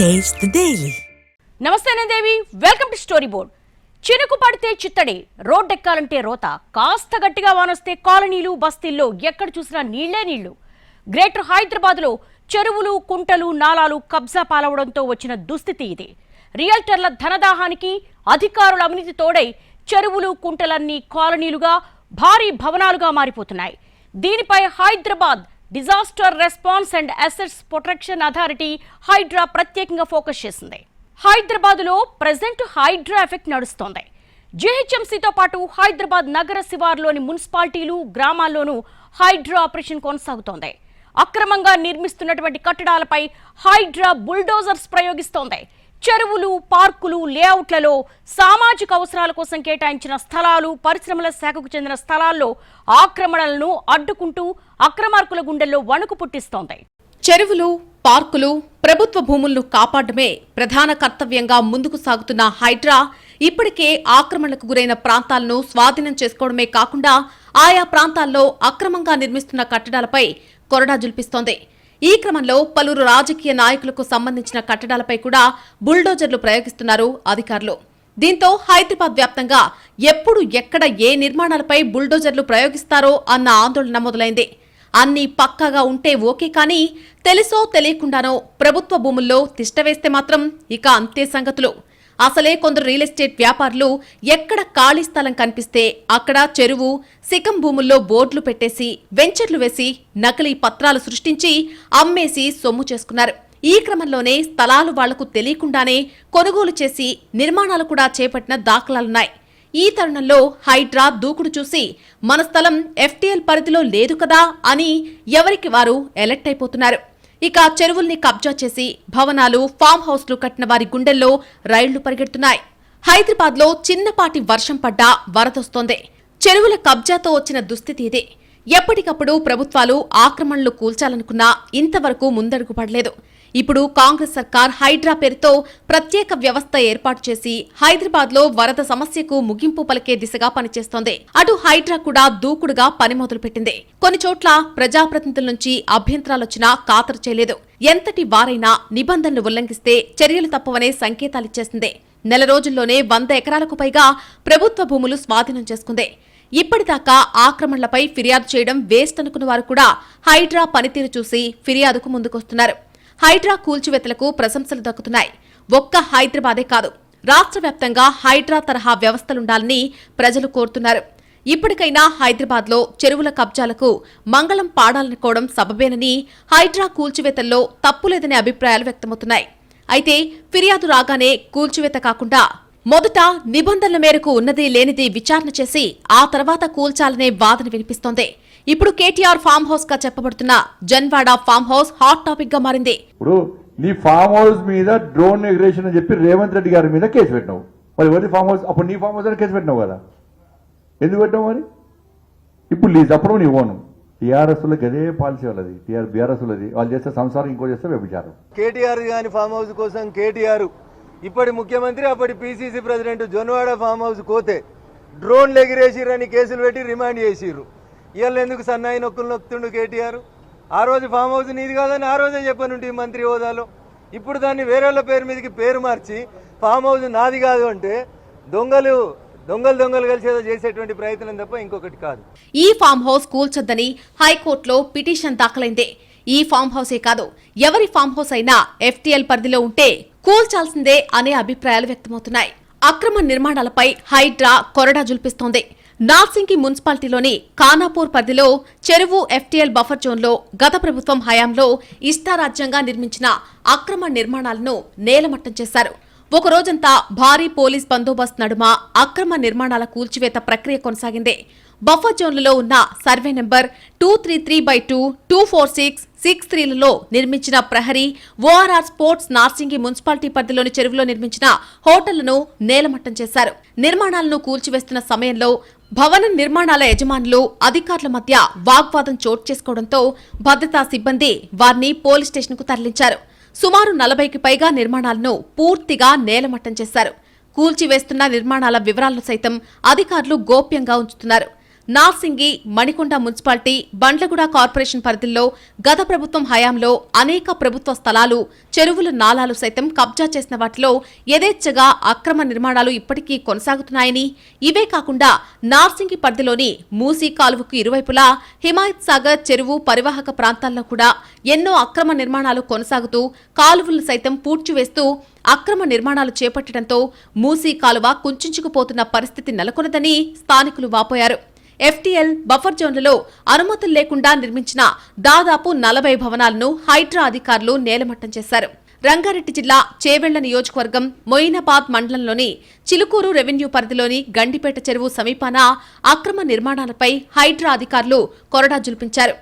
Taste the Daily. నమస్తే దేవి, welcome to story board. చినుకు పడితే చిత్తడి, రోడ్డెక్కాలంటే రోత, కాస్త గట్టిగా వానొస్తే కాలనీలు బస్తీల్లో ఎక్కడ చూసినా నీళ్లే నీళ్లు. గ్రేటర్ హైదరాబాద్లో చెరువులు, కుంటలు, నాలాలు కబ్జా పాలవడంతో వచ్చిన దుస్థితి ఇది. రియల్టర్ల ధనదాహానికి అధికారుల అవినీతి తోడై చెరువులు, కుంటలన్నీ కాలనీలుగా, భారీ భవనాలుగా మారిపోతున్నాయి. దీనిపై Hyderabad disaster response and assets protection authority Hydraa ప్రత్యేకంగా ఫోకస్ చేసింది. హైదరాబాద్లో ప్రెజెంట్ హైడ్రా ఎఫెక్ట్ నడుస్తోంది. జీహెచ్ఎంసీతో పాటు హైదరాబాద్ నగర శివార్లోని మున్సిపాలిటీలు, గ్రామాల్లోనూ హైడ్రా ఆపరేషన్ కొనసాగుతోంది. అక్రమంగా నిర్మిస్తున్నటువంటి కట్టడాలపై హైడ్రా బుల్డోజర్స్ ప్రయోగిస్తోంది. చెరువులు, పార్కులు, లేఅవుట్లలో సామాజిక అవసరాల కోసం కేటాయించిన స్థలాలు, పరిశ్రమల శాఖకు చెందిన స్థలాల్లో ఆక్రమణలను అడ్డుకుంటూ అక్రమార్కుల గుండెల్లో వణుకు పుట్టిస్తోంది. చెరువులు, పార్కులు, ప్రభుత్వ భూములను కాపాడమే ప్రధాన కర్తవ్యంగా ముందుకు సాగుతున్న హైడ్రా ఇప్పటికే ఆక్రమణలకు గురైన ప్రాంతాలను స్వాధీనం చేసుకోవడమే కాకుండా ఆయా ప్రాంతాల్లో అక్రమంగా నిర్మిస్తున్న కట్టడాలపై కొరడా జుల్పిస్తోంది. ఈ క్రమంలో పలువురు రాజకీయ నాయకులకు సంబంధించిన కట్టడాలపై కూడా బుల్డోజర్లు ప్రయోగిస్తున్నారు అధికారులు. దీంతో హైదరాబాద్ వ్యాప్తంగా ఎప్పుడు ఎక్కడ ఏ నిర్మాణాలపై బుల్డోజర్లు ప్రయోగిస్తారో అన్న ఆందోళన మొదలైంది. అన్నీ పక్కాగా ఉంటే ఓకే, కానీ తెలుసో తెలియకుండానో ప్రభుత్వ భూముల్లో తిష్టవేస్తే మాత్రం ఇక అంతే సంగతులు. అసలే కొందరు రియల్ ఎస్టేట్ వ్యాపారులు ఎక్కడ ఖాళీ స్థలం కనిపిస్తే అక్కడ చెరువు, సికం భూముల్లో బోర్డులు పెట్టేసి, వెంచర్లు వేసి, నకిలీ పత్రాలు సృష్టించి అమ్మేసి సొమ్ము చేసుకున్నారు. ఈ క్రమంలోనే స్థలాలు వాళ్లకు తెలియకుండానే కొనుగోలు చేసి నిర్మాణాలు కూడా చేపట్టిన దాఖలాలున్నాయి. ఈ తరుణంలో హైడ్రా దూకుడు చూసి మన స్థలం ఎఫ్టీఎల్ పరిధిలో లేదు కదా అని ఎవరికి వారు ఎలర్ట్ అయిపోతున్నారు. ఇక చెరువుల్ని కబ్జా చేసి భవనాలు, ఫామ్ హౌస్లు కట్టిన వారి గుండెల్లో రైళ్లు పరిగెడుతున్నాయి. హైదరాబాద్లో చిన్నపాటి వర్షం పడ్డా వరదొస్తోంది. చెరువుల కబ్జాతో వచ్చిన దుస్థితి ఇదే. ఎప్పటికప్పుడు ప్రభుత్వాలు ఆక్రమణలు కూల్చాలనుకున్నా ఇంతవరకు ముందడుగు పడలేదు. ఇప్పుడు కాంగ్రెస్ సర్కార్ హైడ్రా పేరుతో ప్రత్యేక వ్యవస్థ ఏర్పాటు చేసి హైదరాబాద్లో వరద సమస్యకు ముగింపు పలికే దిశగా పనిచేస్తోంది. అటు హైడ్రా కూడా దూకుడుగా పని మొదలుపెట్టింది. కొన్ని చోట్ల ప్రజాప్రతినిధుల నుంచి అభ్యంతరాలొచ్చినా ఖాతరు చేయలేదు. ఎంతటి వారైనా నిబంధనలు ఉల్లంఘిస్తే చర్యలు తప్పవనే సంకేతాలిచ్చేసింది. నెల రోజుల్లోనే 100 ఎకరాలకు పైగా ప్రభుత్వ భూములు స్వాధీనం చేసుకుంది. ఇప్పటిదాకా ఆక్రమణలపై ఫిర్యాదు చేయడం వేస్ట్ అనుకున్న వారు కూడా హైడ్రా పనితీరు చూసి ఫిర్యాదుకు ముందుకొస్తున్నారు. హైడ్రా కూల్చివేతలకు ప్రశంసలు దక్కుతున్నాయి. ఒక్క హైదరాబాదే కాదు, రాష్ట్ర వ్యాప్తంగా హైడ్రా తరహా వ్యవస్థలుండాలని ప్రజలు కోరుతున్నారు. ఇప్పటికైనా హైదరాబాద్లో చెరువుల కబ్జాలకు మంగళం పాడాలనుకోవడం సబబేనని, హైడ్రా కూల్చివేతల్లో తప్పులేదనే అభిప్రాయాలు వ్యక్తమవుతున్నాయి. అయితే ఫిర్యాదు రాగానే కూల్చివేత కాకుండా మొదట నిబంధనల మేరకు ఉన్నది లేనిది విచారణ చేసి ఆ తర్వాత కూల్చాలనే వాదన వినిపిస్తోంది. ఇప్పుడు కేటీఆర్ ఫామ్ హౌస్ గా చెప్పబడుతున్న Janwada farm house hot topic గా మారింది. ఇప్పుడు నీ ఫామ్ హౌస్ మీద డ్రోన్ ఎగ్రేషన్ అని చెప్పి రేవంత్ రెడ్డి గారి మీద కేసు పెట్టినావు. మరి ఎవరి ఫామ్ హౌస్? అప్పుడు నీ ఫామ్ హౌస్ అని కేసు పెట్టినావు కదా, ఎందుకు పెట్టినావు? మరి ఇప్పుడు లీజ్ అప్పుడు నీ ఓను. టీఆర్ఎస్లకి అదే పాలసీ వాళ్ళది, బీఆర్ఎస్లది. వాళ్ళు చేస్తే సంసారం, ఇంకో చేస్తే వ్యభిచారం. కేటీఆర్ గాని ఫామ్ హౌస్ కోసం కేటీఆర్ ఇప్పటి ముఖ్యమంత్రి, అప్పటి పిసిసి ప్రెసిడెంట్ జొన్వాడ ఫామ్ హౌస్ కోతే డ్రోన్లు ఎగిరేసిరని కేసులు పెట్టి రిమాండ్ చేసిర్రు. ఇవాళ ఎందుకు సన్నాయి నొక్కులు నొక్కుతుండు కేటీఆర్? ఆ రోజు ఫామ్ హౌస్ నీది కాదని ఆ రోజే చెప్పనుంటే మంత్రి హోదాలో. ఇప్పుడు దాన్ని వేరేళ్ల పేరు మీదకి పేరు మార్చి ఫామ్ హౌస్ నాది కాదు అంటే దొంగలు కలిసి చేసేటువంటి ప్రయత్నం తప్ప ఇంకొకటి కాదు. ఈ ఫామ్ హౌస్ కూల్చొద్దని హైకోర్టులో పిటిషన్ దాఖలైందే. ఈ ఫామ్ హౌసే కాదు, ఎవరి ఫామ్ హౌస్ అయినా ఎఫ్టీఎల్ పరిధిలో ఉంటే కూల్చాల్సిందే అనే అభిప్రాయాలు వ్యక్తమవుతున్నాయి. అక్రమ నిర్మాణాలపై హైడ్రా కొరడా జుల్పిస్తోంది. నార్సింగి మున్సిపాలిటీలోని ఖానాపూర్ పరిధిలో చెరువు ఎఫ్టీఎల్ బఫర్ జోన్లో గత ప్రభుత్వం హయాంలో ఇష్టారాజ్యంగా నిర్మించిన అక్రమ నిర్మాణాలను నేలమట్టం చేశారు. ఒక రోజంతా భారీ పోలీస్ బందోబస్తు నడుమ అక్రమ నిర్మాణాల కూల్చివేత ప్రక్రియ కొనసాగింది. బఫర్ జోన్లలో ఉన్న సర్వే నెంబర్ 233/2, 246, 63లలో నిర్మించిన ప్రహరీ, ఓఆర్ఆర్ స్పోర్ట్స్, నార్సింగి మున్సిపాలిటీ పరిధిలోని చెరువులో నిర్మించిన హోటళ్లను నేలమట్టం చేశారు. నిర్మాణాలను కూల్చివేస్తున్న సమయంలో భవన నిర్మాణాల యజమానులు, అధికారుల మధ్య వాగ్వాదం చోటు చేసుకోవడంతో భద్రతా సిబ్బంది వారిని పోలీస్ స్టేషన్కు తరలించారు. సుమారు 40కి పైగా నిర్మాణాలను పూర్తిగా నేలమట్టం చేశారు. కూల్చివేస్తున్న నిర్మాణాల వివరాలను సైతం అధికారులు గోప్యంగా ఉంచుతున్నారు. నార్సింగి, మణికొండ మున్సిపాలిటీ, బండ్లగూడ కార్పొరేషన్ పరిధిలో గత ప్రభుత్వం హయాంలో అనేక ప్రభుత్వ స్థలాలు, చెరువులు, నాలాలు సైతం కబ్జా చేసిన వాటిలో యథేచ్ఛగా అక్రమ నిర్మాణాలు ఇప్పటికీ కొనసాగుతున్నాయని, ఇవే కాకుండా నార్సింగి పరిధిలోని మూసీ కాలువకు ఇరువైపులా హిమాయత్ సాగర్ చెరువు పరివాహక ప్రాంతాల్లో కూడా ఎన్నో అక్రమ నిర్మాణాలు కొనసాగుతూ కాలువలను సైతం పూడ్చివేస్తూ అక్రమ నిర్మాణాలు చేపట్టడంతో మూసీ కాలువ కుంచుకుపోతున్న పరిస్థితి నెలకొన్నదని స్థానికులు వాపోయారు. ఎఫ్టీఎల్ బఫర్ జోన్లలో అనుమతులు లేకుండా నిర్మించిన దాదాపు 40 భవనాలను హైడ్రా అధికారులు నేలమట్టం చేశారు. రంగారెడ్డి జిల్లా చేవెళ్ల నియోజకవర్గం మొయినాబాద్ మండలంలోని చిలుకూరు రెవెన్యూ పరిధిలోని గండిపేట చెరువు సమీపాన అక్రమ నిర్మాణాలపై హైడ్రా అధికారులు కొరడా జులిపించారు.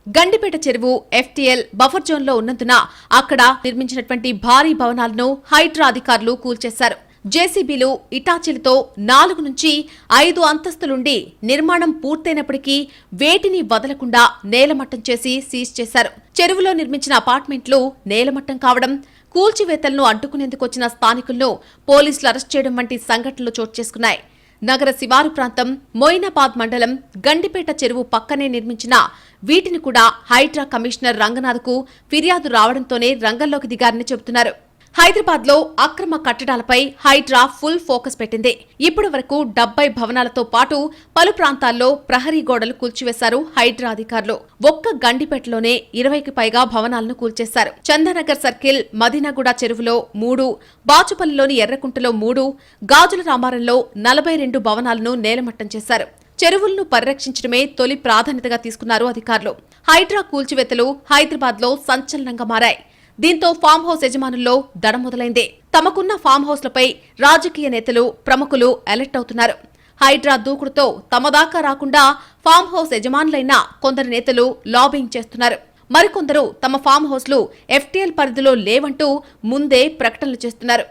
గండిపేట చెరువు ఎఫ్టీఎల్ బఫర్ జోన్లో ఉన్నందున అక్కడ నిర్మించినటువంటి భారీ భవనాలను హైడ్రా అధికారులు కూల్చేశారు. జేసీబీలు, ఇటాచీలతో 4 నుంచి 5 అంతస్తులుండి నిర్మాణం పూర్తయినప్పటికీ వేటిని వదలకుండా నేలమట్టం చేసి సీజ్ చేశారు. చెరువులో నిర్మించిన అపార్ట్మెంట్లు నేలమట్టం కావడం, కూల్చివేతలను అడ్డుకునేందుకొచ్చిన స్థానికులను పోలీసులు అరెస్ట్ చేయడం వంటి సంఘటనలు చోటు చేసుకున్నాయి. నగర శివారు ప్రాంతం మొయినాబాద్ మండలం గండిపేట చెరువు పక్కనే నిర్మించిన వీటిని కూడా హైడ్రా కమిషనర్ రంగనాథ్కు ఫిర్యాదు రావడంతోనే రంగంలోకి దిగారని చెబుతున్నారు. హైదరాబాద్ లో అక్రమ కట్టడాలపై హైడ్రా ఫుల్ ఫోకస్ పెట్టింది. ఇప్పటి వరకు 70 భవనాలతో పాటు పలు ప్రాంతాల్లో ప్రహరీ గోడలు కూల్చివేశారు హైడ్రా అధికారులు. ఒక్క గండిపేటలోనే 20కి పైగా భవనాలను కూల్చేశారు. చందానగర్ సర్కిల్, మదీనాగూడ చెరువులో 3, బాచుపల్లిలోని ఎర్రకుంటలో 3, గాజుల రామారంలో 42 భవనాలను నేలమట్టం చేశారు. చెరువులను పరిరక్షించడమే తొలి ప్రాధాన్యతగా తీసుకున్నారు అధికారులు. హైడ్రా కూల్చివేతలు హైదరాబాద్ లో సంచలనంగా మారాయి. దీంతో ఫామ్ హౌస్ యజమానుల్లో దడ మొదలైంది. తమకున్న ఫామ్ హౌస్లపై రాజకీయ నేతలు, ప్రముఖులు అలర్ట్ అవుతున్నారు. హైడ్రా దూకుడుతో తమ దాకా రాకుండా ఫామ్ హౌస్ యజమానులైన కొందరు నేతలు లాబింగ్ చేస్తున్నారు. మరికొందరు తమ ఫామ్ హౌస్లు ఎఫ్టీఎల్ పరిధిలో లేవంటూ ముందే ప్రకటనలు చేస్తున్నారు.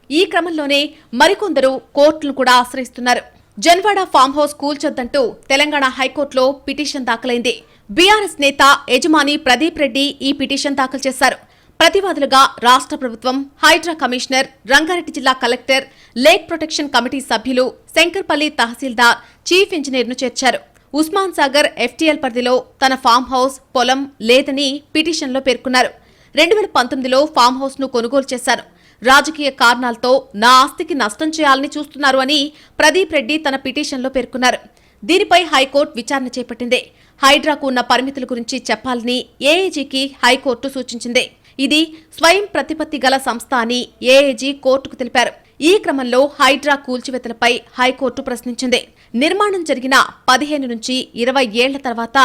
ఈ క్రమంలోనే మరికొందరు కోర్టులను కూడా ఆశ్రయిస్తున్నారు. జన్వాడ ఫామ్ హౌస్ కూల్చొద్దంటూ తెలంగాణ హైకోర్టులో పిటిషన్ దాఖలైంది. బీఆర్ఎస్ నేత యజమాని ప్రదీప్ రెడ్డి ఈ పిటిషన్ దాఖలు చేశారు. ప్రతివాదులుగా రాష్ట్ర ప్రభుత్వం, హైడ్రా కమిషనర్, రంగారెడ్డి జిల్లా కలెక్టర్, లేక్ ప్రొటెక్షన్ కమిటీ సభ్యులు, శంకర్పల్లి తహసీల్దార్, చీఫ్ ఇంజనీర్ను చేర్చారు. ఉస్మాన్ సాగర్ ఎఫ్టీఎల్ పరిధిలో తన ఫామ్ హౌస్, పొలం లేదని పిటిషన్లో పేర్కొన్నారు. 2019లో ఫామ్ హౌస్ ను కొనుగోలు చేశారు. రాజకీయ కారణాలతో నా ఆస్తికి నష్టం చేయాలని చూస్తున్నారు అని ప్రదీప్ రెడ్డి తన పిటిషన్లో పేర్కొన్నారు. దీనిపై హైకోర్టు విచారణ చేపట్టింది. హైడ్రాకు ఉన్న పరిమితుల గురించి చెప్పాలని ఏఏజీకి హైకోర్టు సూచించింది. ఇది స్వయం ప్రతిపత్తి గల సంస్థ అని ఏఏజీ కోర్టుకు తెలిపారు. ఈ క్రమంలో హైడ్రా కూల్చివేతలపై హైకోర్టు ప్రశ్నించింది. నిర్మాణం జరిగిన 15 నుంచి 20 ఏళ్ల తర్వాత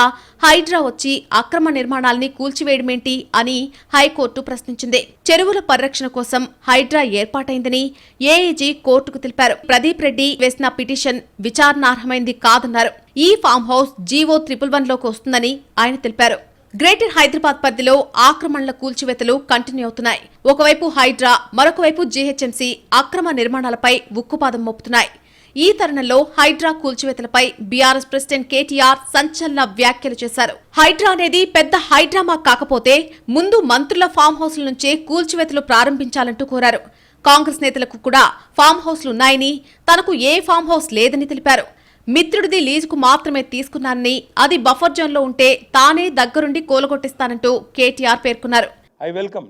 హైడ్రా వచ్చి అక్రమ నిర్మాణాల్ని కూల్చివేయడమేంటి అని హైకోర్టు ప్రశ్నించింది. చెరువుల పరిరక్షణ కోసం హైడ్రా ఏర్పాటైందని ఏఏజీ కోర్టుకు తెలిపారు. ప్రదీప్ రెడ్డి వేసిన పిటిషన్ విచారణార్హమైంది కాదన్నారు. ఈ ఫామ్ హౌస్ జీవో 111లోకి వస్తుందని ఆయన తెలిపారు. గ్రేటర్ హైదరాబాద్ పరిధిలో ఆక్రమణల కూల్చివేతలు కంటిన్యూ అవుతున్నాయి. ఒకవైపు హైడ్రా, మరొక వైపు జీహెచ్ఎంసీ అక్రమ నిర్మాణాలపై ఉక్కుపాదం మోపుతున్నాయి. ఈ తరుణంలో హైడ్రా కూల్చివేతలపై బీఆర్ఎస్ ప్రెసిడెంట్ కేటీఆర్ సంచలన వ్యాఖ్యలు చేశారు. హైడ్రా అనేది పెద్ద హైడ్రామా కాకపోతే ముందు మంత్రుల ఫామ్ హౌస్ల నుంచే కూల్చివేతలు ప్రారంభించాలంటూ కోరారు. కాంగ్రెస్ నేతలకు కూడా ఫామ్ హౌస్లున్నాయని, తనకు ఏ ఫామ్ హౌస్ లేదని తెలిపారు. మిత్రుడిది లీజుకు మాత్రమే తీసుకున్నానని, అది బఫర్ జోన్లో ఉంటే తానే దగ్గరుండి కూలగొట్టిస్తానంటూ కేటీఆర్ పేర్కొన్నారు. I welcome.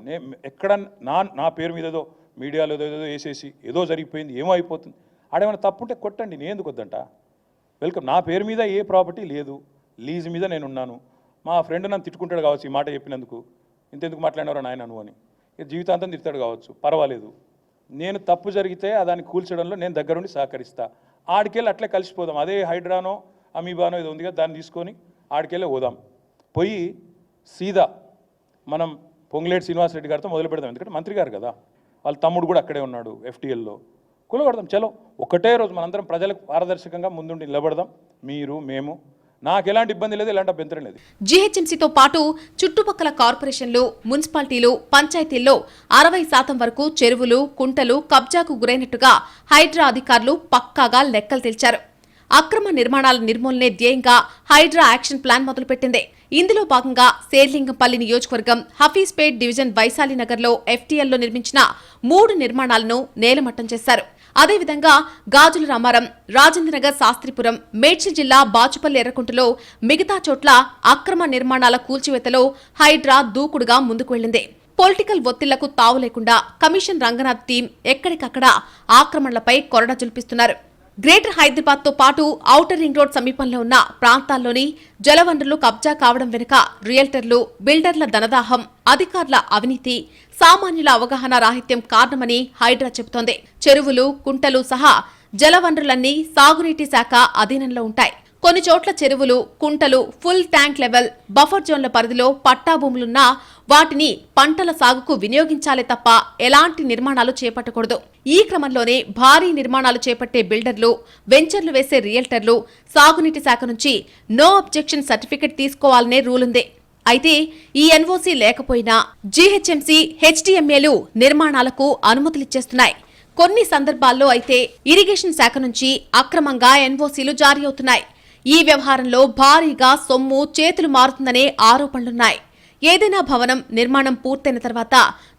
ఎక్కడ నా పేరు మీద ఏదో మీడియాలో ఏదో వేసేసి ఏదో జరిగిపోయింది, ఏమో అయిపోతుంది, ఆడేమైనా తప్పుంటే కొట్టండి, నేను ఎందుకు వద్దంట. వెల్కమ్. నా పేరు మీద ఏ ప్రాపర్టీ లేదు, లీజ్ మీద నేనున్నాను. మా ఫ్రెండ్ నన్ను తిట్టుకుంటాడు కావచ్చు ఈ మాట చెప్పినందుకు, ఇంతెందుకు మాట్లాడినారో నాయన నువ్వు అని, జీవితాంతం తిడతాడు కావచ్చు, పర్వాలేదు. నేను తప్పు జరిగితే దాన్ని కూల్చడంలో నేను దగ్గరుండి సహకరిస్తా. ఆడికెళ్ళి అట్లే కలిసిపోదాం. అదే హైడ్రానో అమీబానో ఏదో ఉంది కదా, దాన్ని తీసుకొని ఆడికెళ్ళి పోదాం. పోయి సీదా మనం పొంగులేటి శ్రీనివాసరెడ్డి గారితో మొదలు పెడదాం. ఎందుకంటే మంత్రి గారు కదా, వాళ్ళ తమ్ముడు కూడా అక్కడే ఉన్నాడు ఎఫ్టీఎల్లో. కూలగొడదాం. చలో ఒకటే రోజు మనందరం ప్రజలకు పారదర్శకంగా ముందుండి నిలబడదాం. మీరు, మేము. నాకు ఎలాంటి ఇబ్బంది లేదు, ఎలాంటి అభ్యంతరం లేదు. జీహెచ్ఎంసీతో పాటు చుట్టుపక్కల కార్పొరేషన్లు, మున్సిపాలిటీలు, పంచాయతీల్లో 60% వరకు చెరువులు, కుంటలు కబ్జాకు గురైనట్టుగా హైడ్రా అధికారులు పక్కాగా లెక్కలు తెల్చారు. అక్రమ నిర్మాణాల నిర్మూలనే ధ్యేయంగా హైడ్రా యాక్షన్ ప్లాన్ మొదలుపెట్టింది. ఇందులో భాగంగా శేర్లింగంపల్లి నియోజకవర్గం హఫీజ్పేట్ డివిజన్ వైశాలినగర్లో ఎఫ్టీఎల్లో నిర్మించిన 3 నిర్మాణాలను నేలమట్టం చేశారు. అదేవిధంగా గాజుల రామారం, రాజేంద్రనగర్, శాస్త్రిపురం, మేడ్చల్ జిల్లా బాచుపల్లి, ఎర్రకుంటలో మిగతా చోట్ల అక్రమ నిర్మాణాల కూల్చివేతలో హైడ్రా దూకుడుగా ముందుకు వెళ్లింది. పొలిటికల్ ఒత్తిళ్లకు తావు లేకుండా కమిషన్ రంగనాథ్ టీం ఎక్కడికక్కడ ఆక్రమణలపై కొరడ జుల్పిస్తున్నారు. గ్రేటర్ హైదరాబాద్ తో పాటు ఔటర్ రింగ్ రోడ్ సమీపంలో ఉన్న ప్రాంతాల్లోని జలవనరులు కబ్జా కావడం వెనుక రియల్టర్లు, బిల్డర్ల ధనదాహం, అధికారుల అవినీతి, సామాన్యుల అవగాహన రాహిత్యం కారణమని హైడ్రా చెబుతోంది. చెరువులు, కుంటలు సహా జలవనరులన్నీ సాగునీటి శాఖ అధీనంలో ఉంటాయి. కొన్ని చోట్ల చెరువులు, కుంటలు ఫుల్ ట్యాంక్ లెవెల్, బఫర్ జోన్ల పరిధిలో పట్టా భూములున్నా వాటిని పంటల సాగుకు వినియోగించాలే తప్ప ఎలాంటి నిర్మాణాలు చేపట్టకూడదు. ఈ క్రమంలోనే భారీ నిర్మాణాలు చేపట్టే బిల్డర్లు, వెంచర్లు వేసే రియల్టర్లు సాగునీటి శాఖ నుంచి నో అబ్జెక్షన్ సర్టిఫికెట్ తీసుకోవాలనే రూలుంది. అయితే ఈ ఎన్ఓసీ లేకపోయినా జీహెచ్ఎంసీ, హెచ్డీఎంఏలు నిర్మాణాలకు అనుమతులిచ్చేస్తున్నాయి. కొన్ని సందర్భాల్లో అయితే ఇరిగేషన్ శాఖ నుంచి అక్రమంగా ఎన్ఓసీలు జారీ అవుతున్నాయి. ఈ వ్యవహారంలో భారీగా సొమ్ము చేతులు మారుతుందనే ఆరోపణలున్నాయి. ఏదైనా భవనం నిర్మాణం పూర్తయిన తర్వాత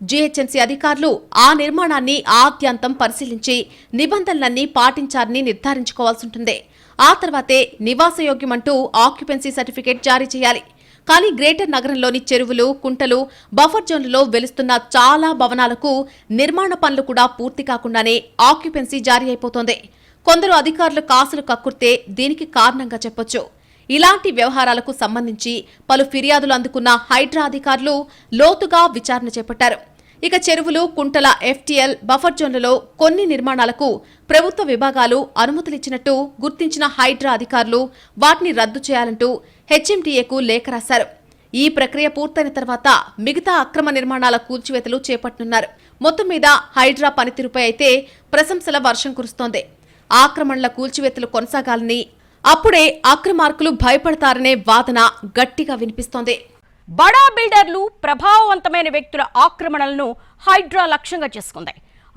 జీహెచ్ఎంసీ అధికారులు ఆ నిర్మాణాన్ని ఆద్యంతం పరిశీలించి నిబంధనలన్నీ పాటించారని నిర్ధారించుకోవాల్సి ఉంటుంది. ఆ తర్వాతే నివాసయోగ్యమంటూ ఆక్యుపెన్సీ సర్టిఫికేట్ జారీ చేయాలి. కానీ గ్రేటర్ నగరంలోని చెరువులు, కుంటలు, బఫర్ జోన్లలో వెలుస్తున్న చాలా భవనాలకు నిర్మాణ పనులు కూడా పూర్తి కాకుండానే ఆక్యుపెన్సీ జారీ అయిపోతోంది. కొందరు అధికారులు కాసులు కక్కుర్తే దీనికి కారణంగా చెప్పొచ్చు. ఇలాంటి వ్యవహారాలకు సంబంధించి పలు ఫిర్యాదులు అందుకున్న హైడ్రా అధికారులు లోతుగా విచారణ చేపట్టారు. ఇక చెరువులు, కుంటల ఎఫ్టీఎల్, బఫర్ జోన్లలో కొన్ని నిర్మాణాలకు ప్రభుత్వ విభాగాలు అనుమతులిచ్చినట్టు గుర్తించిన హైడ్రా అధికారులు వాటిని రద్దు చేయాలంటూ హెచ్ఎండీఏకు లేఖ రాశారు. ఈ ప్రక్రియ పూర్తయిన తర్వాత మిగతా అక్రమ నిర్మాణాల కూల్చివేతలు చేపట్టనున్నారు. మొత్తం మీద హైడ్రా పనితీరుపై అయితే ప్రశంసల వర్షం కురుస్తోంది. ఆక్రమణల కూల్చివేతలు కొనసాగాలని, అప్పుడే అక్రమార్కులు భయపడతారనే వాదన గట్టిగా వినిపిస్తోంది. బడా బిల్డర్లు, ప్రభావవంతమైన వ్యక్తుల ఆక్రమణలను హైడ్రా లక్ష్యంగా చేసుకుంది.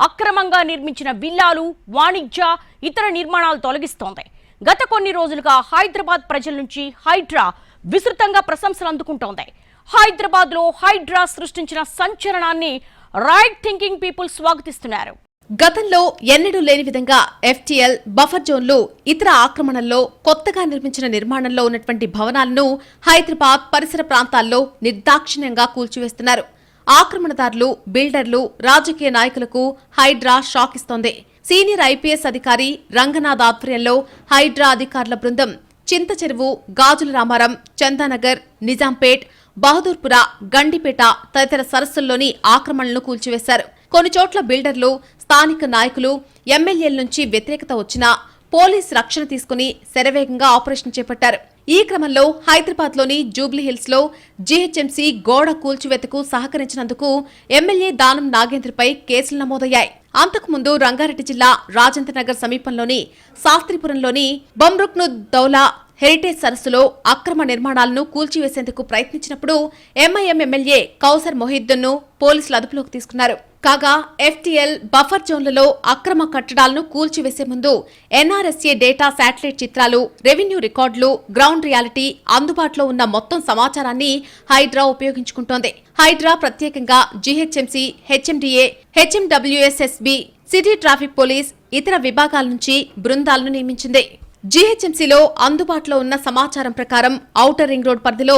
అక్రమంగా నిర్మించిన విల్లాలు, వాణిజ్య, ఇతర నిర్మాణాలు తొలగిస్తోంది. గత కొన్ని రోజులుగా హైదరాబాద్ ప్రజల నుంచి హైడ్రా విస్తృతంగా ప్రశంసలు అందుకుంటోంది. హైదరాబాద్ లో హైడ్రా సృష్టించిన సంచలనాన్ని రైట్ థింకింగ్ పీపుల్ స్వాగతిస్తున్నారు. గతంలో ఎన్నడూ లేని విధంగా ఎఫ్టీఎల్, బఫర్ జోన్లు, ఇతర ఆక్రమణల్లో కొత్తగా నిర్మించిన నిర్మాణంలో ఉన్నటువంటి భవనాలను హైదరాబాద్ పరిసర ప్రాంతాల్లో నిర్దాక్షిణ్యంగా కూల్చివేస్తున్నారు. ఆక్రమణదారులు, బిల్డర్లు, రాజకీయ నాయకులకు హైడ్రా షాక్ ఇస్తోంది. సీనియర్ ఐపీఎస్ అధికారి రంగనాథ్ ఆధ్వర్యంలో హైడ్రా అధికారుల బృందం చింత చెరువు, గాజుల రామారం, చందానగర్, నిజాంపేట్, బహదూర్పుర, గండిపేట తదితర సరస్సుల్లోని ఆక్రమణలను కూల్చివేశారు. కొన్ని చోట్ల బిల్డర్లు, స్థానిక నాయకులు, ఎమ్మెల్యేల నుంచి వ్యతిరేకత వచ్చినా పోలీస్ రక్షణ తీసుకుని శరవేగంగా ఆపరేషన్ చేపట్టారు. ఈ క్రమంలో హైదరాబాద్లోని జూబ్లీహిల్స్ లో జీహెచ్ఎంసీ గోడ కూల్చివేతకు సహకరించినందుకు ఎమ్మెల్యే దానం నాగేంద్రపై కేసులు నమోదయ్యాయి. అంతకుముందు రంగారెడ్డి జిల్లా రాజేంద్రనగర్ సమీపంలోని శాస్త్రిపురంలోని బమ్రుక్నుద్ దౌలా హెరిటేజ్ సరస్సులో అక్రమ నిర్మాణాలను కూల్చివేసేందుకు ప్రయత్నించినప్పుడు ఎంఐఎం ఎమ్మెల్యే కౌసర్ మొహిద్దీన్ను పోలీసులు అదుపులోకి తీసుకున్నారు. కాగా ఎఫ్టీఎల్, బఫర్ జోన్లలో అక్రమ కట్టడాలను కూల్చివేసే ముందు ఎన్ఆర్ఎస్ఏ డేటా, శాటిలైట్ చిత్రాలు, రెవెన్యూ రికార్డులు, గ్రౌండ్ రియాలిటీ అందుబాటులో ఉన్న మొత్తం సమాచారాన్ని హైడ్రా ఉపయోగించుకుంటోంది. హైడ్రా ప్రత్యేకంగా GHMC, HMDA, HMWSSB, city traffic police, ఇతర విభాగాల నుంచి బృందాలను నియమించింది. జీహెచ్ఎంసీలో అందుబాటులో ఉన్న సమాచారం ప్రకారం ఔటర్ రింగ్ రోడ్ పరిధిలో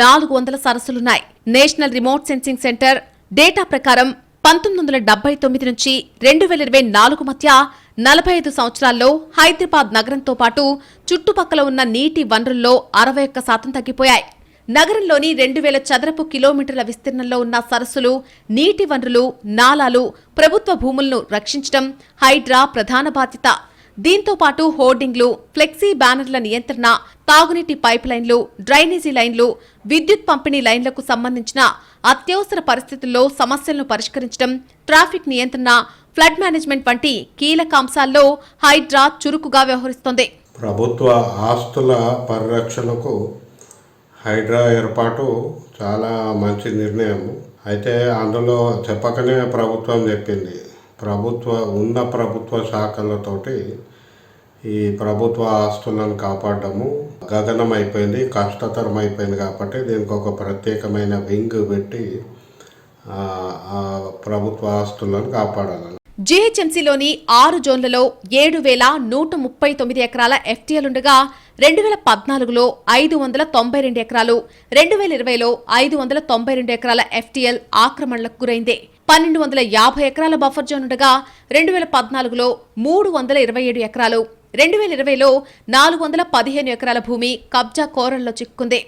400 సరస్సులున్నాయి. National remote sensing centre data ప్రకారం 1979 నుంచి 2024 మధ్య 45 సంవత్సరాల్లో హైదరాబాద్ నగరంతో పాటు చుట్టుపక్కల ఉన్న నీటి వనరుల్లో 61% తగ్గిపోయాయి. నగరంలోని 2000 చదరపు కిలోమీటర్ల విస్తీర్ణంలో ఉన్న సరస్సులు, నీటి వనరులు, నాలాలు, ప్రభుత్వ భూములను రక్షించడం హైడ్రా ప్రధాన బాధ్యత. దీంతో పాటు హోర్డింగ్లు, ఫ్లెక్సీ బ్యానర్ల నియంత్రణ, తాగునీటి పైప్ లైన్లు, డ్రైనేజీ లైన్లు, విద్యుత్ పంపిణీ లైన్లకు సంబంధించిన అత్యవసర పరిస్థితుల్లో సమస్యలను పరిష్కరించడం, ట్రాఫిక్ నియంత్రణ, ఫ్లడ్ మేనేజ్మెంట్ వంటి కీలక అంశాల్లో హైడ్రా చురుకుగా వ్యవహరిస్తోంది. ప్రభుత్వ ఆస్తుల పరిరక్షణకు హైడ్రా ఏర్పాటు చాలా మంచి నిర్ణయం. అయితే అందులో చెప్పకనే ప్రభుత్వం చెప్పింది. ఉన్న ప్రభుత్వ శాఖలతోటి ఈ ప్రభుత్వ ఆస్తులను కాపాడము గగనం అయిపోయింది, కష్టతరం అయిపోయింది. కాబట్టి దీనికి ఒక ప్రత్యేకమైన వింగ్ పెట్టి ప్రభుత్వ ఆస్తులను కాపాడాలి. జీహెచ్ఎంసీలోని 6 జోన్లలో 7,139 ఎకరాల ఎఫ్టీఎల్ ఉండగా 2014లో 592 ఎకరాలు, 2020లో 592 ఎకరాల ఎఫ్టీఎల్ ఆక్రమణలకు గురైంది. 1250 ఎకరాల బఫర్ జోన్ ఉండగా 2014లో 327 ఎకరాలు, 2020లో 415 ఎకరాల భూమి కబ్జా కోరల్లో చిక్కుంది.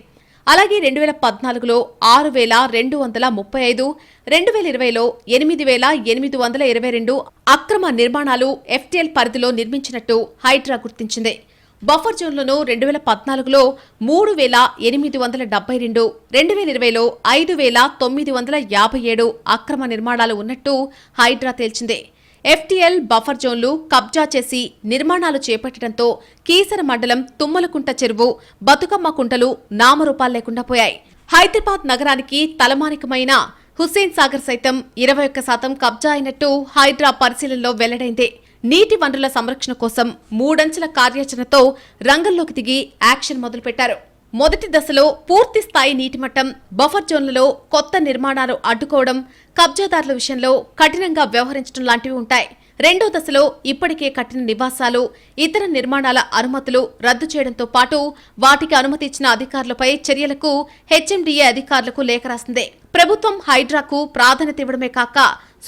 అలాగే 2014లో 6,235, 2020లో 8,822 అక్రమ నిర్మాణాలు ఎఫ్టీఎల్ పరిధిలో నిర్మించినట్టు హైడ్రా గుర్తించింది. బఫర్ జోన్లను 2014లో 3,872, 2020లో 5,957 అక్రమ నిర్మాణాలు ఉన్నట్టు హైడ్రా తేల్చింది. ఎఫ్టీఎల్ బఫర్ జోన్లు కబ్జా చేసి నిర్మాణాలు చేపట్టడంతో కీసర మండలం తుమ్మలకుంట చెరువు, బతుకమ్మ కుంటలు నామరూపాలు లేకుండా పోయాయి. హైదరాబాద్ నగరానికి తలమానికమైన హుస్సేన్ సాగర్ సైతం 21% కబ్జా అయినట్టు హైడ్రా పరిశీలనలో వెల్లడైంది. నీటి వనరుల సంరక్షణ కోసం 3 అంచెల కార్యాచరణతో రంగంలోకి దిగి యాక్షన్ మొదలుపెట్టారు. మొదటి దశలో పూర్తి స్థాయి నీటిమట్టం, బఫర్ జోన్లలో కొత్త నిర్మాణాలు అడ్డుకోవడం, కబ్జాదారుల విషయంలో కఠినంగా వ్యవహరించడం లాంటివి ఉంటాయి. రెండో దశలో ఇప్పటికే కట్టిన నివాసాలు, ఇతర నిర్మాణాల అనుమతులు రద్దు చేయడంతో పాటు వాటికి అనుమతి ఇచ్చిన అధికారులపై చర్యలకు హెచ్ఎండిఏ అధికారులకు లేఖ రాసింది. ప్రభుత్వం హైడ్రాకు ప్రాధాన్యత ఇవ్వడమే కాక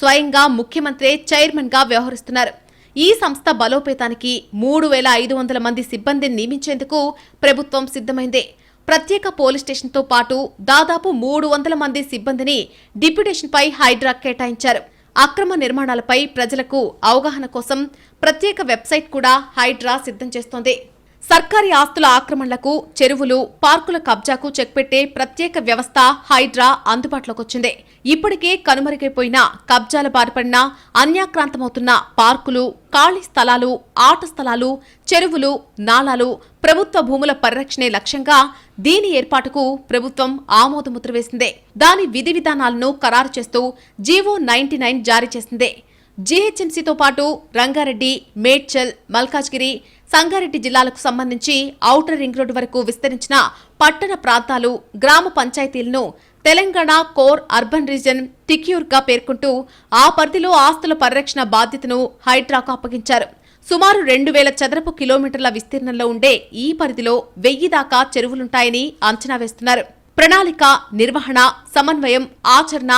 స్వయంగా ముఖ్యమంత్రే చైర్మన్ గా వ్యవహరిస్తున్నారు. ఈ సంస్థ బలోపేతానికి 3,500 మంది సిబ్బందిని నియమించేందుకు ప్రభుత్వం సిద్ధమైంది. ప్రత్యేక పోలీస్ స్టేషన్తో పాటు దాదాపు 300 మంది సిబ్బందిని డిప్యూటేషన్పై హైడ్రా కేటాయించారు. అక్రమ నిర్మాణాలపై ప్రజలకు అవగాహన కోసం ప్రత్యేక వెబ్సైట్ కూడా హైడ్రా సిద్ధం చేస్తోంది. సర్కారీ ఆస్తుల ఆక్రమణలకు, చెరువులు, పార్కుల కబ్జాకు చెక్ పెట్టే ప్రత్యేక వ్యవస్థ హైడ్రా అందుబాటులోకి వచ్చింది. ఇప్పటికే కనుమరుగైపోయిన, కబ్జాల బారిపడిన, అన్యాక్రాంతమవుతున్న పార్కులు, ఖాళీ స్థలాలు, ఆట స్థలాలు, చెరువులు, నాలాలు, ప్రభుత్వ భూముల పరిరక్షణే లక్ష్యంగా దీని ఏర్పాటుకు ప్రభుత్వం ఆమోదముద్ర వేసింది. దాని విధి విధానాలను ఖరారు చేస్తూ జీవో 99 జారీ చేసింది. జీహెచ్ఎంసీతో పాటు రంగారెడ్డి, మేడ్చల్, మల్కాజ్గిరి, సంగారెడ్డి జిల్లాలకు సంబంధించి ఔటర్ రింగ్ రోడ్డు వరకు విస్తరించిన పట్టణ ప్రాంతాలు, గ్రామ పంచాయతీలను తెలంగాణ కోర్ అర్బన్ రీజన్ టిక్యూర్గా పేర్కొంటూ ఆ పరిధిలో ఆస్తుల పరిరక్షణ బాధ్యతను హైడ్రాకు అప్పగించారు. సుమారు 2,000 చదరపు కిలోమీటర్ల విస్తీర్ణంలో ఉండే ఈ పరిధిలో 1000 దాకా చెరువులుంటాయని అంచనా వేస్తున్నారు. ప్రణాళిక, నిర్వహణ, సమన్వయం, ఆచరణ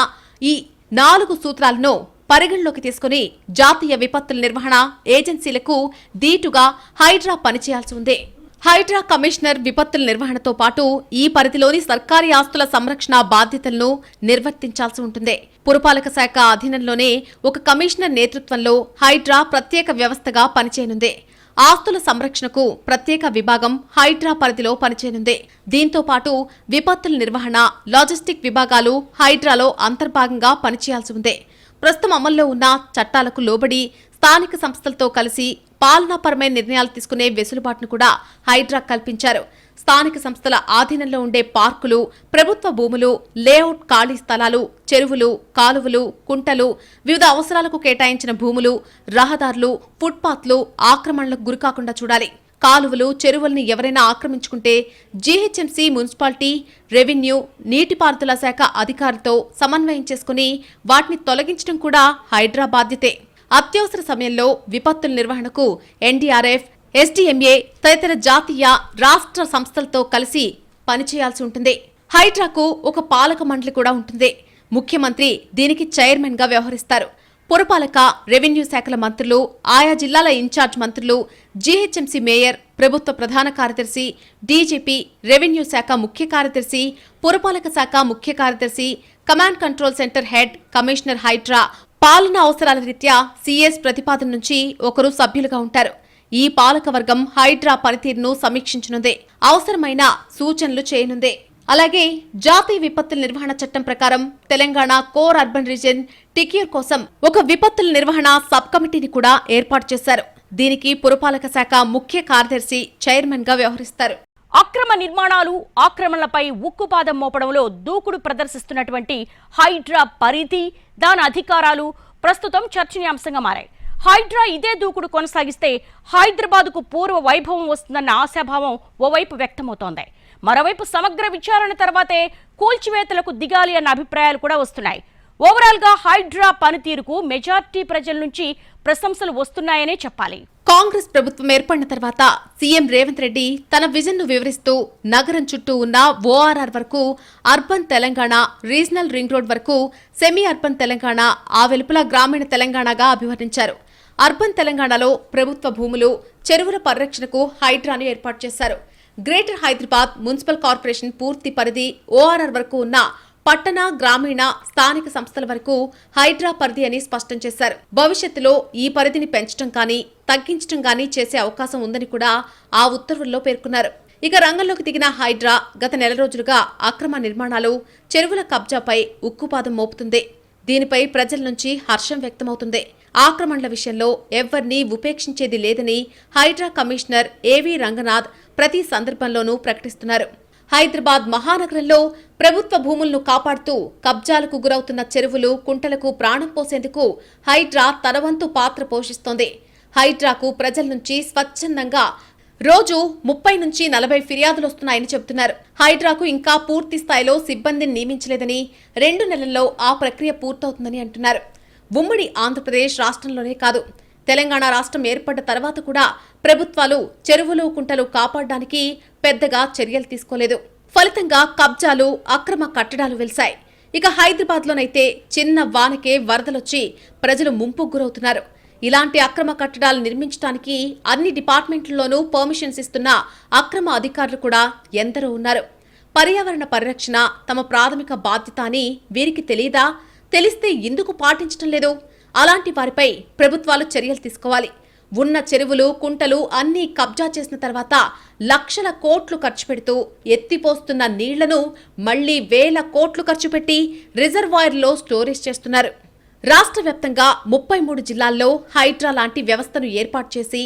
ఈ 4 సూత్రాలను పరిగణలోకి తీసుకుని జాతీయ విపత్తుల నిర్వహణ ఏజెన్సీలకు దీటుగా హైడ్రా పనిచేయాల్సి ఉంది. హైడ్రా కమిషనర్ విపత్తుల నిర్వహణతో పాటు ఈ పరిధిలోని సర్కారీ ఆస్తుల సంరక్షణ బాధ్యతలను నిర్వర్తించాల్సి ఉంటుంది. పురపాలక శాఖ అధీనంలోనే ఒక కమిషనర్ నేతృత్వంలో హైడ్రా ప్రత్యేక వ్యవస్థగా పనిచేయనుంది. ఆస్తుల సంరక్షణకు ప్రత్యేక విభాగం హైడ్రా పరిధిలో పనిచేయనుంది. దీంతో పాటు విపత్తుల నిర్వహణ, లాజిస్టిక్ విభాగాలు హైడ్రాలో అంతర్భాగంగా పనిచేయాల్సి ఉంది. ప్రస్తుతం అమల్లో ఉన్న చట్టాలకు లోబడి స్థానిక సంస్థలతో కలిసి పాలనాపరమైన నిర్ణయాలు తీసుకునే వెసులుబాటును కూడా హైడ్రా కల్పించారు. స్థానిక సంస్థల ఆధీనంలో ఉండే పార్కులు, ప్రభుత్వ భూములు, లేఅవుట్ ఖాళీ స్థలాలు, చెరువులు, కాలువలు, కుంటలు, వివిధ అవసరాలకు కేటాయించిన భూములు, రహదారులు, ఫుట్పాత్లు ఆక్రమణలకు గురికాకుండా చూడాలి. కాలువలు, చెరువుల్ని ఎవరైనా ఆక్రమించుకుంటే జీహెచ్ఎంసీ, మున్సిపాలిటీ, రెవెన్యూ, నీటిపారుదల శాఖ అధికారులతో సమన్వయం చేసుకుని వాటిని తొలగించడం కూడా హైడ్రా బాధ్యతే. అత్యవసర సమయంలో విపత్తుల నిర్వహణకు ఎన్డీఆర్ఎఫ్, ఎస్డీఎంఏ తదితర జాతీయ, రాష్ట్ర సంస్థలతో కలిసి పనిచేయాల్సి ఉంటుంది. హైడ్రాకు ఒక పాలక మండలి కూడా ఉంటుంది. ముఖ్యమంత్రి దీనికి చైర్మన్ గా వ్యవహరిస్తారు. పురపాలక, రెవెన్యూ శాఖల మంత్రులు, ఆయా జిల్లాల ఇన్ఛార్జ్ మంత్రులు, జీహెచ్ఎంసీ మేయర్, ప్రభుత్వ ప్రధాన కార్యదర్శి, డీజీపీ, రెవెన్యూ శాఖ ముఖ్య కార్యదర్శి, పురపాలక శాఖ ముఖ్య కార్యదర్శి, command control centre head, commissioner Hydraa, పాలనా అవసరాల రీత్యా సీఎస్ ప్రతిపాదన నుంచి ఒకరు సభ్యులుగా ఉంటారు. ఈ పాలకవర్గం హైడ్రా పనితీరును సమీక్షించనుంది. అవసరమైన సూచనలు చేయనుంది. అలాగే జాతీయ విపత్తుల నిర్వహణ చట్టం ప్రకారం తెలంగాణ కోర్ అర్బన్ రీజన్ టిక్యూర్ కోసం ఒక విపత్తుల నిర్వహణ సబ్ కమిటీని కూడా ఏర్పాటు చేశారు. దీనికి పురపాలక శాఖ ముఖ్య కార్యదర్శి చైర్మన్ గా వ్యవహరిస్తారు. అక్రమ నిర్మాణాలు, ఆక్రమణలపై ఉక్కుపాదం మోపడంలో దూకుడు ప్రదర్శిస్తున్నటువంటి హైడ్రా పరిధి, దాని అధికారాలు ప్రస్తుతం చర్చనీయాంశంగా మారాయి. హైడ్రా ఇదే దూకుడు కొనసాగిస్తే హైదరాబాద్కు పూర్వ వైభవం వస్తుందన్న ఆశాభావం ఓవైపు వ్యక్తమవుతోంది. మరోవైపు సమగ్ర విచారణ తర్వాతే కూల్చివేతలకు దిగాలి అన్న అభిప్రాయాలు కూడా వస్తున్నాయి. ఓవరాల్ గా హైడ్రా పనితీరుకు మెజార్టీ ప్రజల నుంచి ప్రశంసలు వస్తున్నాయనే చెప్పాలి. కాంగ్రెస్ ప్రభుత్వం ఏర్పడిన తర్వాత సీఎం రేవంత్ రెడ్డి తన విజన్ ను వివరిస్తూ నగరం చుట్టూ ఉన్న ఓఆర్ఆర్ వరకు, urban Telangana, regional ring road వరకు, సెమీ అర్బన్ తెలంగాణ, ఆ వెలుపల గ్రామీణ తెలంగాణగా అభివర్ణించారు. అర్బన్ తెలంగాణలో ప్రభుత్వ భూములు, చెరువుల పరిరక్షణకు హైడ్రాను ఏర్పాటు చేశారు. గ్రేటర్ హైదరాబాద్ మున్సిపల్ కార్పొరేషన్ పూర్తి పరిధి ఓఆర్ఆర్ వరకు ఉన్న పట్టణ, గ్రామీణ, స్థానిక సంస్థల వరకు హైడ్రా పరిధి అని స్పష్టం చేశారు. భవిష్యత్తులో ఈ పరిధిని పెంచడం కానీ తగ్గించడం కానీ చేసే అవకాశం ఉందని కూడా ఆ ఉత్తర్వుల్లో పేర్కొన్నారు. ఇక రంగంలోకి దిగిన హైడ్రా గత నెల రోజులుగా అక్రమ నిర్మాణాలు, చెరువుల కబ్జాపై ఉక్కుపాదం మోపుతుంది. దీనిపై ప్రజల నుంచి హర్షం వ్యక్తమవుతుంది. ఆక్రమణల విషయంలో ఎవ్వరినీ ఉపేక్షించేది లేదని హైడ్రా కమిషనర్ ఏవీ రంగనాథ్ ప్రతి సందర్భంలోనూ ప్రకటిస్తున్నారు. హైదరాబాద్ మహానగరంలో ప్రభుత్వ భూములను కాపాడుతూ కబ్జాలకు గురవుతున్న చెరువులు, కుంటలకు ప్రాణం పోసేందుకు హైడ్రా తన వంతు పాత్ర పోషిస్తోంది. హైడ్రాకు ప్రజల నుంచి స్వచ్ఛందంగా రోజు 30 నుంచి 40 ఫిర్యాదులొస్తున్నాయని చెబుతున్నారు. హైడ్రాకు ఇంకా పూర్తి స్థాయిలో సిబ్బందిని నియమించలేదని, 2 నెలల్లో ఆ ప్రక్రియ పూర్తవుతుందని అంటున్నారు. ఉమ్మడి ఆంధ్రప్రదేశ్ రాష్ట్రంలోనే కాదు, తెలంగాణ రాష్ట్రం ఏర్పడ్డ తర్వాత కూడా ప్రభుత్వాలు చెరువులు, కుంటలు కాపాడడానికి పెద్దగా చర్యలు తీసుకోలేదు. ఫలితంగా కబ్జాలు, అక్రమ కట్టడాలు వెలిశాయి. ఇక హైదరాబాద్లోనైతే చిన్న వానకే వరదలొచ్చి ప్రజలు ముంపుకు గురవుతున్నారు. ఇలాంటి అక్రమ కట్టడాలు నిర్మించడానికి అన్ని డిపార్ట్మెంట్లలోనూ పర్మిషన్స్ ఇస్తున్న అక్రమ అధికారులు కూడా ఎందరో ఉన్నారు. పర్యావరణ పరిరక్షణ తమ ప్రాథమిక బాధ్యత అని వీరికి తెలియదా? తెలిస్తే ఎందుకు పాటించడం లేదు? అలాంటి వారిపై ప్రభుత్వాలు చర్యలు తీసుకోవాలి. ఉన్న చెరువులు, కుంటలు అన్నీ కబ్జా చేసిన తర్వాత లక్షల కోట్లు ఖర్చు పెడుతూ ఎత్తిపోస్తున్న నీళ్లను మళ్లీ వేల కోట్లు ఖర్చు పెట్టి రిజర్వాయర్లో స్టోరేజ్ చేస్తున్నారు. రాష్ట్ర వ్యాప్తంగా 33 జిల్లాల్లో హైడ్రా లాంటి వ్యవస్థను ఏర్పాటు చేసి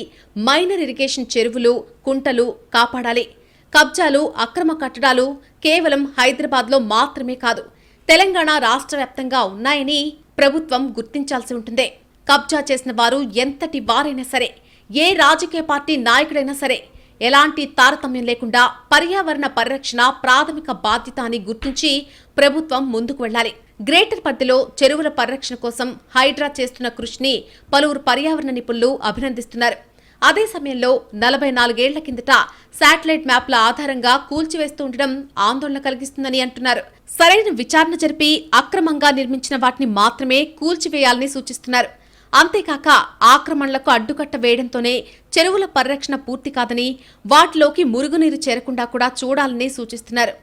మైనర్ ఇరిగేషన్ చెరువులు, కుంటలు కాపాడాలి. కబ్జాలు, అక్రమ కట్టడాలు కేవలం హైదరాబాద్లో మాత్రమే కాదు, తెలంగాణ రాష్ట్ర వ్యాప్తంగా ఉన్నాయని ప్రభుత్వం గుర్తించాల్సి ఉంటుంది. కబ్జా చేసిన వారు ఎంతటి వారైనా సరే, ఏ రాజకీయ పార్టీ నాయకుడైనా సరే, ఎలాంటి తారతమ్యం లేకుండా పర్యావరణ పరిరక్షణ ప్రాథమిక బాధ్యత అని గుర్తించి ప్రభుత్వం ముందుకు వెళ్లాలి. గ్రేటర్ పరిధిలో చెరువుల పరిరక్షణ కోసం హైడ్రా చేస్తున్న కృషిని పలువురు పర్యావరణ నిపుణులు అభినందిస్తున్నారు. అదే సమయంలో 44 ఏళ్ల కిందట శాటిలైట్ మ్యాప్ల ఆధారంగా కూల్చివేస్తూ ఉండడం ఆందోళన కలిగిస్తుందని అంటున్నారు. సరైన విచారణ జరిపి అక్రమంగా నిర్మించిన వాటిని మాత్రమే కూల్చివేయాలని సూచిస్తున్నారు. అంతేకాక ఆక్రమణలకు అడ్డుకట్ట వేయడంతోనే చెరువుల పరిరక్షణ పూర్తి కాదని, వాటిలోకి మురుగునీరు చేరకుండా కూడా చూడాలని సూచిస్తున్నారు.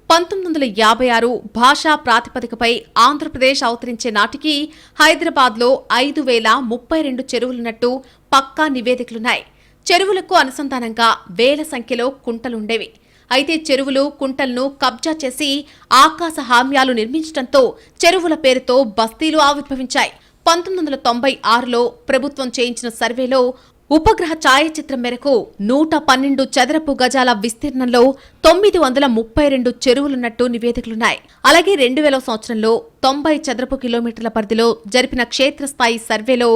1956 భాషా ప్రాతిపదికపై ఆంధ్రప్రదేశ్ అవతరించే నాటికి హైదరాబాద్లో 5032 చెరువులున్నట్టు పక్కా నివేదికలున్నాయి. చెరువులకు అనుసంధానంగా వేల సంఖ్యలో కుంటలుండేవి. అయితే చెరువులు, కుంటలను కబ్జా చేసి ఆకాశ హామ్యాలు నిర్మించడంతో చెరువుల పేరుతో బస్తీలు ఆవిర్భవించాయి. 1996లో ప్రభుత్వం చేయించిన సర్వేలో ఉపగ్రహ ఛాయాచిత్రం మేరకు 112 చదరపు గజాల విస్తీర్ణంలో 932 చెరువులున్నట్టు నివేదికలున్నాయి. అలాగే 2000 సంవత్సరంలో 90 చదరపు కిలోమీటర్ల పరిధిలో జరిపిన క్షేత్రస్థాయి సర్వేలో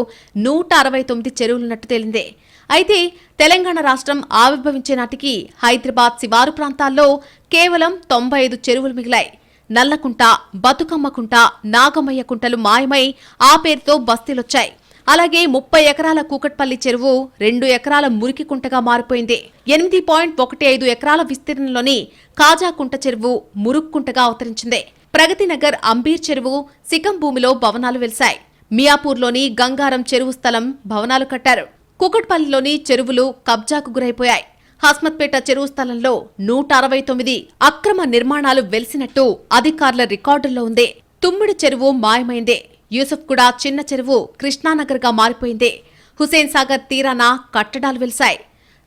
169 చెరువులున్నట్టు తేలింది. అయితే తెలంగాణ రాష్ట్రం ఆవిర్భవించే నాటికి హైదరాబాద్ శివారు ప్రాంతాల్లో కేవలం 95 చెరువులు మిగిలాయి. నల్లకుంట, బతుకమ్మకుంట, నాగమయ్య కుంటలు మాయమై ఆ పేరుతో బస్తీలొచ్చాయి. అలాగే 30 ఎకరాల కూకట్పల్లి చెరువు 2 ఎకరాల మురికి కుంటగా మారిపోయింది. 8.15 ఎకరాల విస్తీర్ణంలోని కాజాకుంట చెరువు మురుక్కుంటగా అవతరించింది. ప్రగతినగర్ అంబీర్ చెరువు సికం భూమిలో భవనాలు వెలిశాయి. మియాపూర్లోని గంగారం చెరువు స్థలం భవనాలు కట్టారు. కూకట్పల్లిలోని చెరువులు కబ్జాకు గురైపోయాయి. హస్మత్పేట చెరువు స్థలంలో 169 అక్రమ నిర్మాణాలు వెలిసినట్టు అధికారుల రికార్డుల్లో ఉంది. తుమ్మిడి చెరువు మాయమైంది. యూసఫ్గూడ చిన్న చెరువు కృష్ణానగర్గా మారిపోయింది. హుసేన్ సాగర్ తీరాన కట్టడాలు వెలిశాయి.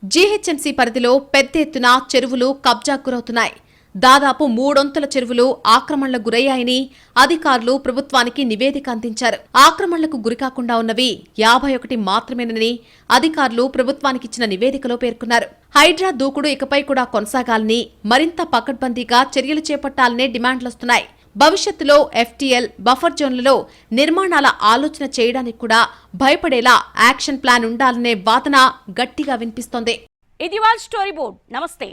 జీహెచ్ఎంసీ పరిధిలో పెద్ద ఎత్తున చెరువులు కబ్జాకు గురవుతున్నాయి. దాదాపు 300 చెరువులు ఆక్రమణలకు గురయ్యాయని అధికారులు ప్రభుత్వానికి నివేదిక అందించారు. ఆక్రమణలకు గురికాకుండా ఉన్నవి 51 మాత్రమేనని అధికారులు ప్రభుత్వానికిచ్చిన నివేదికలో పేర్కొన్నారు. హైడ్రా దూకుడు ఇకపై కూడా కొనసాగాలని, మరింత పకడ్బందీగా చర్యలు చేపట్టాలనే డిమాండ్లొస్తున్నాయి. భవిష్యత్తులో ఎఫ్టీఎల్, బఫర్ జోన్లలో నిర్మాణాల ఆలోచన చేయడానికి కూడా భయపడేలా యాక్షన్ ప్లాన్ ఉండాలనే వాదన గట్టిగా వినిపిస్తోంది. ఇది వాళ్ళ స్టోరీ బోర్డ్. నమస్తే.